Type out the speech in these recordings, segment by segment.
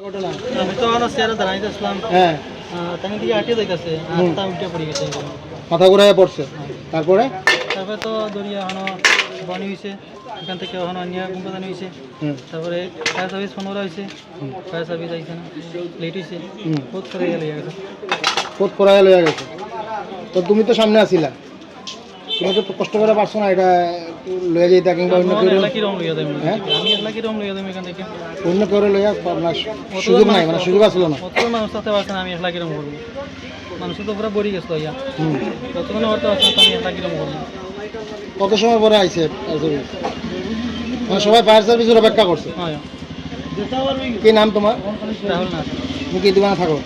ঘটনা আমি তো আমার চেয়ারে দাঁড়াইতে আসলাম, হ্যাঁ তাকে দিকে আটকে যাইতেছে, তা উঠে পড়ে গেছে। মাথা ঘুরাইয়া পড়ছে, তারপরে তারপরে তো দরিয়া এখনো বানি হয়েছে, এখান থেকে এখনো নিয়ে গুম্পাদানি হয়েছে। তারপরে ফায়ার সার্ভিস ফোন করা হয়েছে, ফায়ার সার্ভিস আইছে না, লেট হয়েছে, বহুত করে গেলে গেছে। কোথ পড়াইয়া লইয়া গেছে। তো তুমি তো সামনে আসিলা, তুমি তো কষ্ট করে পারছো না এটা লইয়া যেতে, কিংবা অন্য কেউ কিরম লইয়া দেয়, আমি এগুলা কিরম লইয়া দেয় এখান থেকে, অন্য কেউ লইয়া আপনার সুযোগ নাই, মানে সুযোগ আসলো না। অত মানুষ থাকতে পারছে না, আমি একলা কিরম করবো? মানুষ তো পুরো বড়ি গেছিল ইয়া, যতক্ষণ হতে পারছে না, আমি একলা কিরম করবো? কত সময় পরে আইছে ফায়ার সার্ভিস? মানে সবাই ফায়ার সার্ভিসের অপেক্ষা করছে। হ্যাঁ, কি নাম তোমার? রাহুল না। তুমি কি দোকানে থাকো?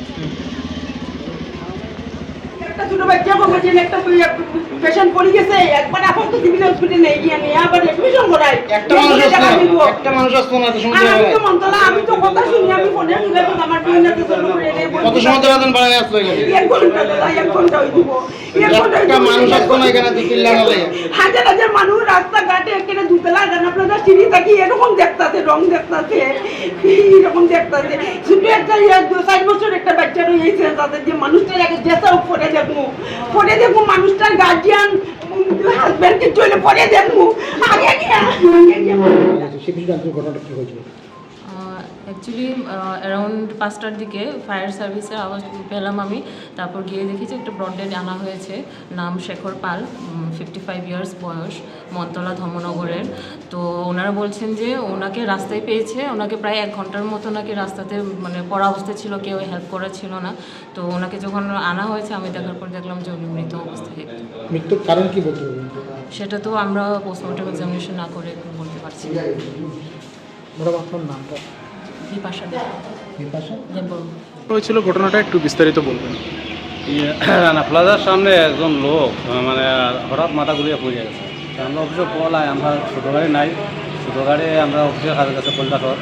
একটা ছোট বাচ্চা বলছে একটা পেশেন্ট পড়ে গেছে, একবার এখন তো সিভিল হসপিটালে গিয়ে নিয়ে আবার এডমিশন করাই। একটা মানুষ আসতো না, এত সময় ধরে আমি তো মন্তলা, আমি তো কথা শুনি, আমি ফোনে শুনে তো আমার বিনাতে চলে পড়ে নেই। কত সময় ধরে আছেন বাড়ায় আসলো এখানে? 1 ঘন্টা দাদা, 1 ঘন্টা হই দিব। একটা মানুষ আসতো না এখানে, দুই তিনটা না লাগে। হাজার হাজার মানুষ রাস্তাঘাটে এখানে দুতলা আপনাদের সিঁড়ি থাকি এরকম দেখতাছে, রং দেখতাছে, এরকম দেখতাছে। শুধু একটা 4 বছর একটা বাচ্চা রয়েছে, তাদের যে মানুষটার আগে যেটা পরে দেখবো মানুষটার গার্জিয়ান হাজব্যান্ডকে চলে পরে দেখবো আগে গিয়া ঘটনাটা কি হয়েছিল? অ্যাকচুয়ালি অ্যারাউন্ড 5টার দিকে ফায়ার সার্ভিসের আওয়াজ পেলাম আমি। তারপর গিয়ে দেখি যে একটা ব্রডডেড আনা হয়েছে, নাম শেখর পাল, 55 ইয়ার্স বয়স, মনতলা ধর্মনগরের। তো ওনারা বলছেন যে ওনাকে রাস্তায় পেয়েছে, ওনাকে প্রায় 1 ঘন্টার মতো ওনাকে রাস্তাতে মানে পড়া অবস্থায় ছিল, কেউ হেল্প করা ছিল না। তো ওনাকে যখন আনা হয়েছে আমি দেখার পর দেখলাম যে উনি মৃত অবস্থায়। মৃত্যুর কারণ কি বলতে পারবেন? সেটা তো আমরা পোস্টমর্টম এক্সামিনেশন না করে বলতে পারছি না। ম্যাডাম আপনার নামটা? বিপাশা দেববর্মা। হয়েছিল ঘটনাটা একটু বিস্তারিত বলবেন। রানা প্লাজার সামনে একজন লোক মানে হঠাৎ মাথা ঘুরিয়ে পড়ে গেছে। আমরা অফিসে পড়াই, আমরা ছোটো গাড়ি নাই, ছোটো গাড়ি আমরা অফিসের কাজের কাছে কলকাতার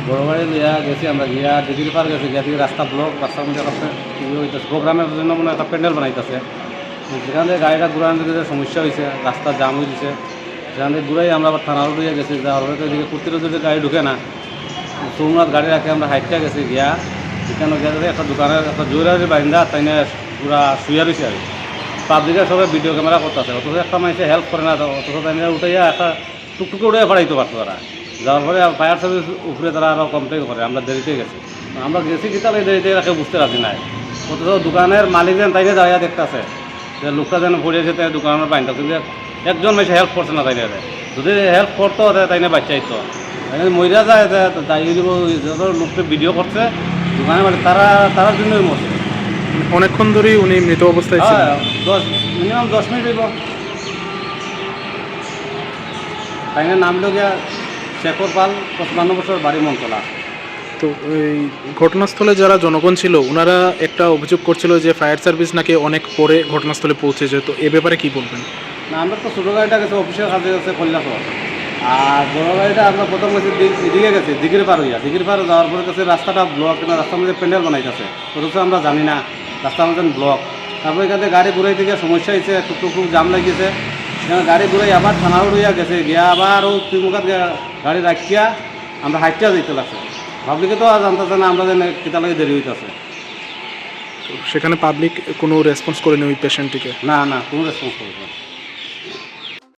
বড় গাড়ি লিয়া গেছি। আমরা গিয়া ডিগ্রি পার গেছি, গিয়া থেকে রাস্তা ব্লক, রাস্তার মধ্যে একটা হইতেছে প্রোগ্রামের জন্য মনে একটা প্যান্ডেল বানাইতেছে। যেখান থেকে গাড়িটা ঘুরানোর দিকে সমস্যা হয়েছে, রাস্তা জাম হয়ে দিছে, সেখান থেকে ঘুরাই আমরা আবার থানারও দিয়ে গেছি। যাওয়ার পরে এদিকে কুর্তিরও যদি গাড়ি ঢুকে না, সোমনাথ গাড়ি রাখে আমরা হাইটটা গেছি, গিয়া এখানে গিয়ে একটা দোকানের একটা জুয়েলারি বাহিন্দা তাই না পুরা শুয়ে রয়েছে। আর পাবলিকের সবাই ভিডিও ক্যামেরা করতেছে, অথচ একটা মানুষে হেল্প করে না, অথচ তাই উঠাইয়া একটা টুকটুকে উঠে পড়াইতে পারতো তারা। যাওয়ার পরে ফায়ার সার্ভিস উপরে তারা আরও কমপ্লেন করে আমরা দেরিতে গেছি। আমরা গেছি কি তাহলে দেরিতে রাখে বুঝতে রাখি নাই, অথচ দোকানের মালিক যেন তাইনে দাঁড়িয়ে দেখতেছে যে লোকটা যেন পড়িয়েছে তাই দোকানের বাহিন্দা, কিন্তু একজন মানুষে হেল্প করছে না তাইনে। যদি হেল্প করতো তাইনে বাচ্চাইতো, মহিলা যায় দাঁড়িয়ে দিব। যত লোকটা ভিডিও করছে দোকানে মানে তারার জন্যই মরছে। অনেকক্ষণ ধরেই উনি মৃত অবস্থায় ছিলেন। মিনিমাম 10 মিনিট হইব। তাইনের নাম লগিয়া শেখর পাল, 55 বছর, বাড়ি মনতলা। তো এই ঘটনাস্থলে যারা জনগণ ছিল ওনারা একটা অভিযোগ করছিল যে ফায়ার সার্ভিস নাকি অনেক পরে ঘটনাস্থলে পৌঁছেছে, তো এ ব্যাপারে কি বলবেন? না, আমরা তো ছোটো গাড়িটা গেছে অফিসের কাজে গেছে কল্যাণপুর, আর বড় গাড়িটা আমরা প্রথম গেছি এদিকে গেছি দিঘির পার হইয়া। দিঘির পার যাওয়ার পরে গেছে রাস্তাটা ব্লক, কিন্তু রাস্তার মধ্যে প্যান্ডেল বানাইতেছে, অথচ আমরা জানি না রাস্তার মধ্যে ব্লক। তারপরে এখানে গাড়ি ঘুরাই থেকে সমস্যা হয়েছে, টুকটুক জাম লাগিয়েছে, গাড়ি ঘুরাই আবার থানাও রইয়া গেছে, গিয়া আবার ও তিমুখাত গাড়ি রাখিয়া আমরা হাইটটা যেতে লাগছে। পাবলিকে তো আর জানতেছে না আমরা যেন কিতা লাগে দেরি হইতেছে। সেখানে পাবলিক কোনো রেসপন্স করেনি ওই পেশেন্টটিকে? না, কোনো রেসপন্স করেছে না।